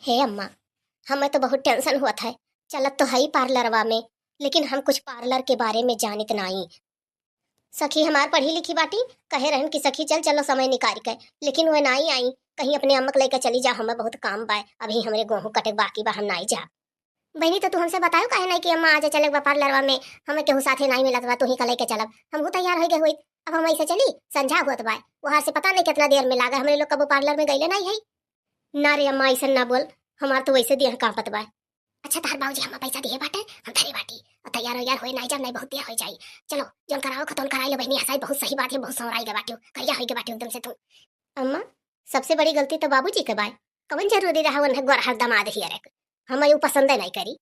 हे अम्मा, हमें तो बहुत टेंशन हुआ था। चलत तो है ही पार्लरवा में, लेकिन हम कुछ पार्लर के बारे में जानित नहीं। सखी हमार पढ़ी लिखी बाटी, कहे रहन कि सखी चल चलो समय निकाल के, लेकिन वह नहीं आई। कहीं अपने अम्मक लेकर चली जा, हमें बहुत काम बा, अभी हमरे गेहूं कटे बाकी बा, हम नहीं जा। बहनी तो तू हमसे बतायो काहे नहीं कि अम्मा आज चले बा पार्लरवा में, हमें केहू साथे नहीं मिलत बा, तू ही का लेके चलब। हमहू तैयार हो गए हुई। अब हम ऐसे चली, संझा हुआ बा, वहां से पता नहीं कितना देर में लागा, हमरे लोग कबो पार्लर में गईले नहीं है। ना रे अम्मा, ऐसा ना बोल, हमार तो वैसे देह कांपत बा। अच्छा तार बाबूजी हम पैसा दिए बाटे, हम धरे बाटी और तैयार हो यार होए नहीं, जब नहीं बहुत देर हो जाई। चलो जोन कराओ खतौन कराई लो बहनी, हसाई बहुत सही बात है, बहुत सौराई के बाटी कहिया होई के बाटी एकदम से तुम। अम्मा, सबसे बड़ी गलती तो बाबूजी के बाय, कवन जरूरी रहा वन गोरहर दामाद ही रे, हमें यूं पसंद नहीं करी।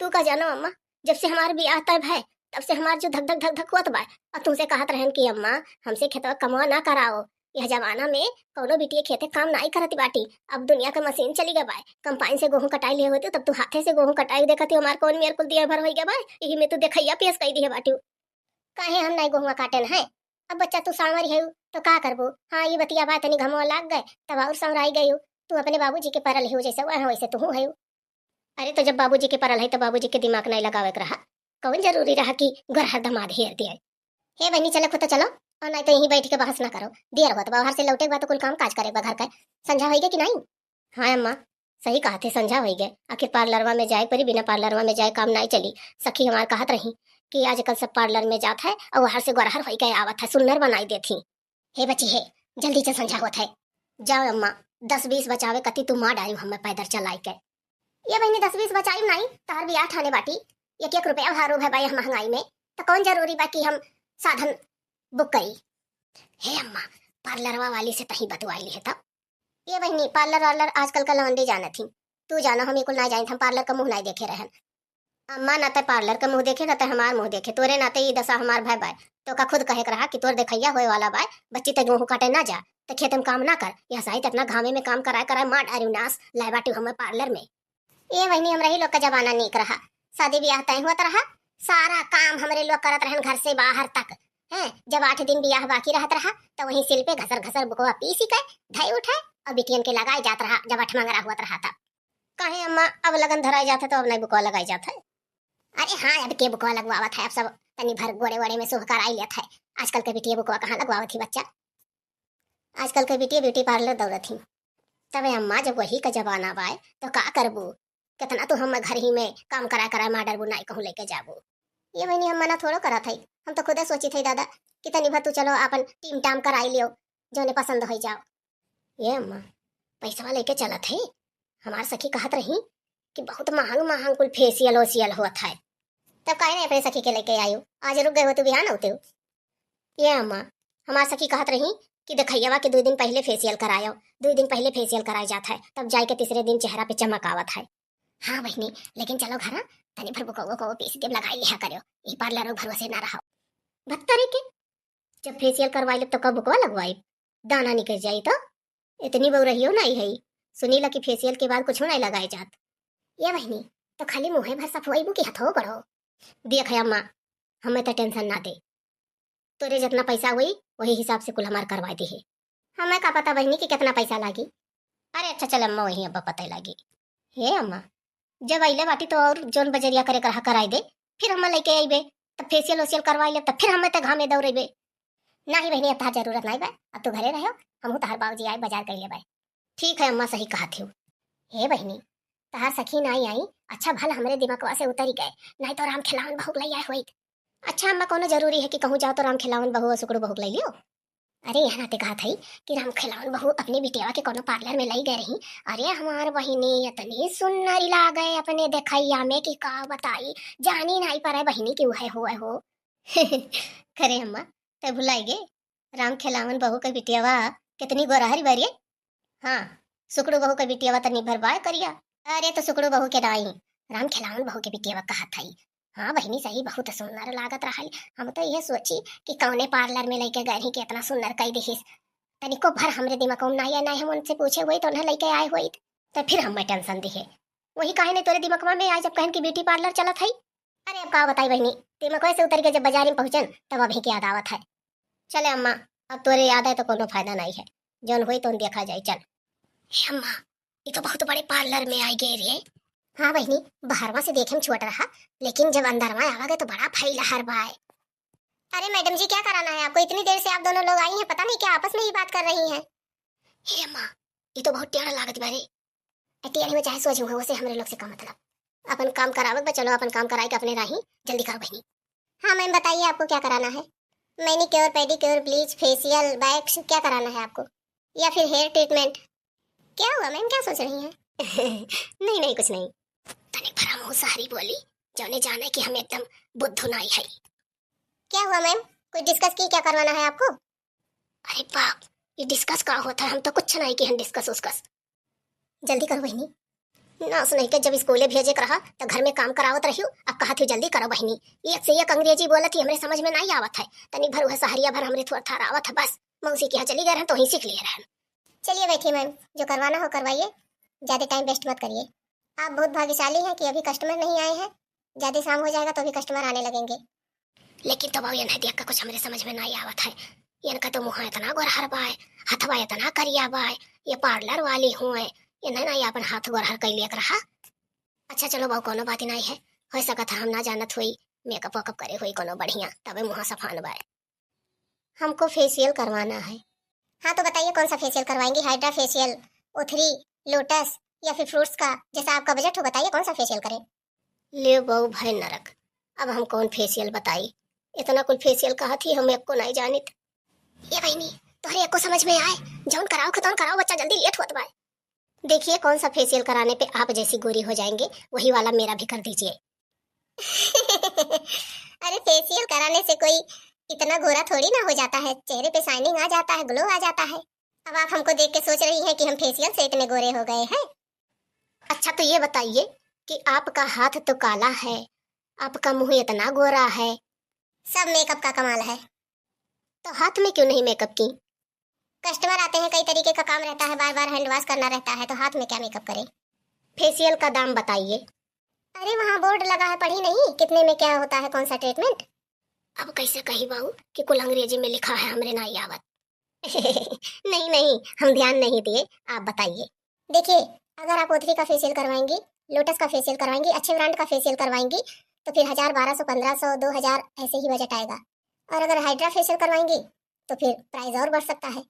तू का जानो अम्मा, जब से हमार ब्याह तय है तब से हमार जो धक धक धक धक होत बा, और तुमसे कहत रहन कि अम्मा हमसे खेतवा कमवा ना कराओ। यह जमाना में कौनो बिटिया खेते काम नहीं करती बाटी। अब दुनिया का मशीन चली गया बाय, कंपाइन से गेहूं कटाई लिए होते, तब तू हाथे से गेहूं कटाई देखती हमार कौन मेरे कुल दिया भर हो गया बाय, यही में तू देखैया पेश कई दी है बाटी। काहे हम नहीं गेहूं काटन है। अब बच्चा तू सांवरी है तो का करबो। हाँ ये बतिया बात तनी घमवा लाग गए तब और संवराई गई। तू अपने बाबूजी के परल हो जैसे वह वैसे तू है। अरे तो जब बाबूजी के परल है तो बाबूजी के दिमाग नहीं लगावे के रहा, कौन जरूरी रहा कि गोरहर दामाद हेर दिया। हे बहनी चलो खुद तो चलो, और नहीं तो यहीं बैठ के बहस ना करो। देर हो तो बाहर से लौटे के बाद तो कुल काम काज करे घर का। संझा होइगे कि नहीं। हाँ अम्मा, सही कहा थे, संझा होइगे। आखिर पार्लरवा में जाए परी, बिना पार्लरवा में जाए काम नहीं चली। सखी हमार कहत रही कि आजकल सब पार्लर में जात है और बाहर से गोरहर होई के आवत है, सुन्नर बनाई देती। हे बच्ची हे, जल्दी से संझा होत है। जाओ अम्मा, 10-20 बचावे कति तू माँ डाली हमें पैदल चलाई के। ये बहनी 10-20 बचाई नहीं, तार भी 8 आने बाटी। 1-1 रुपया भारो है भाई महंगाई में, तो कौन जरूरी बाकी हम साधन बुक करी। हे अम्मा, पार्लरवा वाली से तही बतवाई है तब। ये बहनी पार्लर वार्लर आजकल का लौंडे जाना थी, तू जानो हम कुल ना जाए, हम पार्लर का मुंह नहीं देखे रहन। अम्मा ना तो पार्लर का मुंह देखे ना तो हमार मुंह देखे, तोरे नाते ये दशा हमार भाई बाय। तो का खुद कहे रहा कि तोर देखैया होए वाला बाय, बच्ची तो गेहूं काटे ना जा, तो खेत में काम ना कर, यह सही इतना घामे में काम कराए कराए मार डारी नास लाए बाटी हमें पार्लर में। ये वही हमरा ही लोग का जमाना नीक रहा, शादी ब्याह तय हुआ रहा, सारा काम हमरे लोग करत रहन घर से बाहर तक है। जब 8 दिन ब्याह बाकी रहत रहा तो वहीं सिल पे घसर घसर बुकवा पीसी के धई उठाए और बिटियन के लगाई जात रहा। जब 8 मंगरा हुआ रहा तब कहे अम्मा अब लगन धराई जाता तो अब नहीं बुकवा लगाई जाता है। अरे हाँ अब के बुकवा लगवावत है, अब सब तनी भर गोड़े वोड़े में सुख कर आई लेत है। आजकल के बिटिया बुकवा कहाँ लगवावत थी बच्चा, आजकल के बिटिया ब्यूटी पार्लर दौड़त थी। तबे अम्मा जब वही का जमाना बाय तो का करबू, कितना तो हम घर ही में काम करा करा माडर बुनाई कहूँ लेके जाबू। ये बहनी हम मना थोड़ो करा थी, हम तो खुद सोची थी दादा कि तनी भर तू चलो अपन टीम टाम कराई लियो, जो ने पसंद हो जाओ। ये अम्मा पैसा लेके चला थे, हमार सखी कहत रही कि बहुत महंग महंग कुल फेसियल ओसियल होत है। तब काहे नहीं अपने सखी के लेके आयो, आज रुक गए हो तू बिहान होते हो। ये अम्मा हमार सखी कहत रही कि देखैया कि 2 दिन पहले फेसियल करायो, 2 दिन पहले फेसियल कराया जाता है, तब जाके तीसरे दिन चेहरा पे चमक आवत है। हाँ बहनी लेकिन चलो घर तनी भर बुको को पीस के लगाई लिया करो, ई पार्लर भरोसे ना रहो। भत्तरी के जब फेसियल करवाई ले तो कब बुकवा लगवाई, दाना निकल जाई तो इतनी बहु रही हो नहीं है। सुनी ला कि फेसियल के बाद कुछ नहीं लगाए जात। ये बहनी तो खाली मुँह भर सफवाई बुकी हथो करो। देख है अम्मा, हमें तो टेंशन ना दे, तोरे जितना पैसा हुई वही हिसाब से कुल हमार करवा दी है। हमें का पता बहनी कि कितना पैसा लागी। अरे अच्छा चल अम्मा वही अब पता लगी। हे अम्मा जब अइले बाटी तो और जोन बजरिया करे करा कराई दे, फिर हम लेके आइबे, तब फेसियल ओसियल करवाई ले, तब फिर हमें तो घामे दौड़ेबे। नहीं बहनी अब तार जरूरत नहीं बा, अब तू घरे रहो, हम तार बाबूजी आए बाजार कर ले बाय। ठीक है अम्मा सही कहा थी। हे बहनी तहार सखी नहीं आई, अच्छा भला हमरे दिमागवा से उतरी गए, नहीं तो राम खिलावन बहु लई आए होई। अच्छा अम्मा कोनो जरूरी है कि कहूँ जाओ तो राम खिलावन बहू और सुकड़ू बहू लई लियो। अरे यहाँ नाते कहा थी कि राम खिलावन बहू अपनी बिटिया के कोनो पार्लर में लई गए रही। अरे हमार बहिनी इतनी सुन्नरी ला गए अपने देखैया में कि का बताई, जानी नहीं पारे बहिनी की वह हो। करे अम्मा ते भुलाई गे, राम खिलावन बहू के बिटियावा कितनी गोरहरी बरिए। हाँ सुकड़ू बहू के बिटियावा तनी भरबाए करिया। अरे तो सुकड़ू बहू के दाई राम खिलावन बहू के बिटियावा कहा थी। हाँ बहिनी सही बहुत सुंदर लागत रहा। हम तो ये सोची कि कौने पार्लर में लेके गए कि इतना सुंदर कई दिखिस, तनिको भर हमरे दिमाग में नहीं नहीं हम उनसे पूछे हुई तो उन्हें लेके आए हुई, तो फिर हमें टेंशन दी है। वही काहे ने तोरे दिमाग में आज जब कहन की ब्यूटी पार्लर चला था। अरे अब का बताई बहनी, दिमाग से उतर के जब बाजार में पहुंचन तब अभी की याद आवत है। चले अम्मा अब तोरे याद है तो कोनो फायदा नहीं है, जौन हुई तो देखा जाए चल। हे अम्मा ये तो बहुत बड़े पार्लर पार्लर में आई गए रे। हाँ बहनी, बाहरवा से देखे में छोट रहा, लेकिन जब अंदरवा आवागे तो बड़ा फैला हर बाय। अरे मैडम जी, क्या कराना है आपको? इतनी देर से आप दोनों लोग आई हैं, पता नहीं क्या आपस में ही बात कर रही हैं। हे माँ, ये तो बहुत टेढ़ा लागत बारे। टेढ़ी में चाहे सोच हो, उसे हमरे लोग से का मतलब। अपन काम करावे बा, चलो अपन काम कराए के अपने राही जल्दी करो बहनी। हाँ मैम, बताइए आपको क्या कराना है? Manicure, pedicure, bleach, facial, wax, क्या कराना है आपको? या फिर हेयर ट्रीटमेंट? क्या हुआ मैम, क्या सोच रही हैं? नहीं नहीं, कुछ नहीं। तनिक भरा मुंह सारी बोली, जाने जाने कि हम एकदम बुद्धू नाई है। क्या हुआ मैम, कुछ डिस्कस की? क्या करवाना है आपको? अरे बाप, ये डिस्कस का होता है? हम तो कुछ नहीं कि हम डिस्कस उसकस। जल्दी करो बहनी। ना सुनाई के जब स्कूले भेजे के रहा तो घर में काम करावत रही, अब कहा थी जल्दी करो बहनी। एक से एक अंग्रेजी बोलत थी, हमरे समझ में नहीं आवत है। तनी भर वह सहारिया भर हमरे थोड़ा थार आवत है बस। मौसी के यहाँ चली गए रहन तो वहीं सीख लिए रहन। चलिए बैठिए मैम, जो करवाना हो करवाइए, ज्यादा टाइम वेस्ट मत करिए। आप बहुत भाग्यशाली हैं कि अभी कस्टमर नहीं आए हैं, ज्यादा शाम हो जाएगा तो भी कस्टमर आने लगेंगे। लेकिन तो ये नहीं देख कर कुछ हमरे समझ में नहीं आवत है। इनका तो मुँह इतना गोरहर बाय, हथवा इतना करिया बाय, ये पार्लर वाली हुए, ये नहीं अपन हाथ गोरहर कैलिए रहा। अच्छा चलो बहु, कोनो बात नहीं है, हो सकत हम ना जानत हुई, मेकअप वेकअप करे हुई कोनो बढ़िया, तबे मुँह सफान बाय। हमको फेशियल करवाना है। हाँ तो बताइए कौन सा फेशियल करवाएंगी? हाइड्रा फेशियल, O3, लोटस या फिर फ्रूट्स का? जैसा आपका बजट हो बताइए कौन सा फेशियल करें। ले बहु भाई नरक, अब हम कौन फेशियल बताई? इतना कुल फेशियल कहा थी, हम एक को नहीं जानित। ये बहनी, तोहरे एक को समझ में आए, जौन कराओ खतौन कराओ, बच्चा जल्दी लेट होत बाय। देखिए कौन सा फेशियल कराने पे आप जैसी गोरी हो जाएंगे, वही वाला मेरा भी कर दीजिए। अरे फेशियल कराने से कोई इतना गोरा थोड़ी ना हो जाता है, चेहरे पे शाइनिंग आ जाता है, ग्लो आ जाता है। अब आप हमको देख के सोच रही हैं कि हम फेशियल से इतने गोरे हो गए हैं? अच्छा तो ये बताइए कि आपका हाथ तो काला है, आपका मुंह इतना गोरा है, सब मेकअप का कमाल है। तो हाथ में क्यों नहीं मेकअप की? कस्टमर आते हैं, कई तरीके का काम रहता है, बार बार हैंड वॉश करना रहता है, तो हाथ में क्या मेकअप करें? फेशियल का दाम बताइए। अरे वहाँ बोर्ड लगा है, पढ़ी नहीं? कितने में क्या होता है, कौन सा ट्रीटमेंट? अब कैसे कही बहू कि कुल अंग्रेजी में लिखा है, हमरे ना आवत। नहीं नहीं, हम ध्यान नहीं दिए, आप बताइए। देखिए, अगर आप O3 का फेशियल करवाएंगी, लोटस का फेशियल करवाएंगी, अच्छे ब्रांड का फेशियल करवाएंगी, तो फिर 1000, 1200, 1500, 2000 ऐसे ही बजट आएगा। और अगर हाइड्रा फेशियल करवाएंगी तो फिर प्राइस और बढ़ सकता है।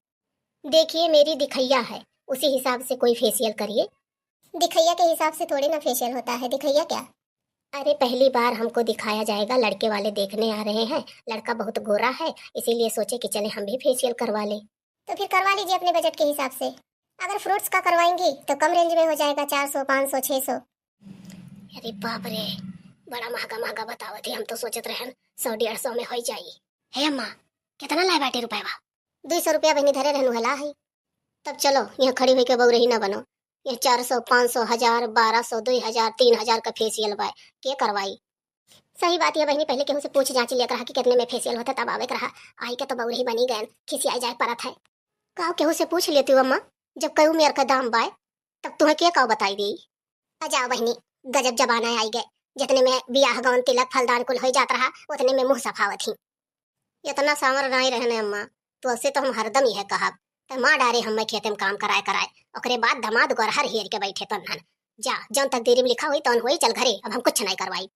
देखिए मेरी दिखैया है, उसी हिसाब से कोई फेशियल करिए। दिखैया के हिसाब से थोड़ी ना फेशियल होता है, दिखैया क्या? अरे पहली बार हमको दिखाया जाएगा, लड़के वाले देखने आ रहे हैं, लड़का बहुत गोरा है, इसीलिए सोचे कि चले हम भी फेशियल करवा लें। तो फिर करवा लीजिए अपने बजट के हिसाब से। अगर फ्रूट्स का करवाएंगी तो कम रेंज में हो जाएगा, 400, 500, 600। अरे बाप रे, बड़ा महंगा महंगा बतावत है, हम तो सोचत रहन 100-150 में हो जाई। हे अम्मा, कितना लाए बाटे रुपया? 200 रुपया बहनी धरे रहनु हला है। तब चलो यहाँ खड़ी हुई के बउरही ना बनो, ये 400, 500, 1000, 1200, 2000, 3000 का फेशियल बाय के करवाई। सही बात है बहनी, पहले केहू से पूछ जांच लिया करा कि कितने में फेशियल होता, तब आवे करा। आई के तो बउरही बनी गए, खिसियाई जाए परत है। काहो केहू से पूछ लेती हूँ अम्मा, जब कहूँ मेरे का दाम बाय तब तुम्हें क्या काहो बताई दी। अजाओ बहनी, गजब जबाना आई गए, जितने में बियाह गौन तिलक फलदान कुल हो जात रहा, उतने में मुँह सफावत ही। इतना सावर नहीं रहने अम्मा, तो उससे तो हम हरदम ही है कहब, तो माँ डारे हम खेते में काम कराए कराए, ओकरे बाद दमाद गोरहर हेर के बैठे तन्हन। जा जौन तक देरी में लिखा हुई तौन हुई, चल घरे, अब हम कुछ नहीं करवाई।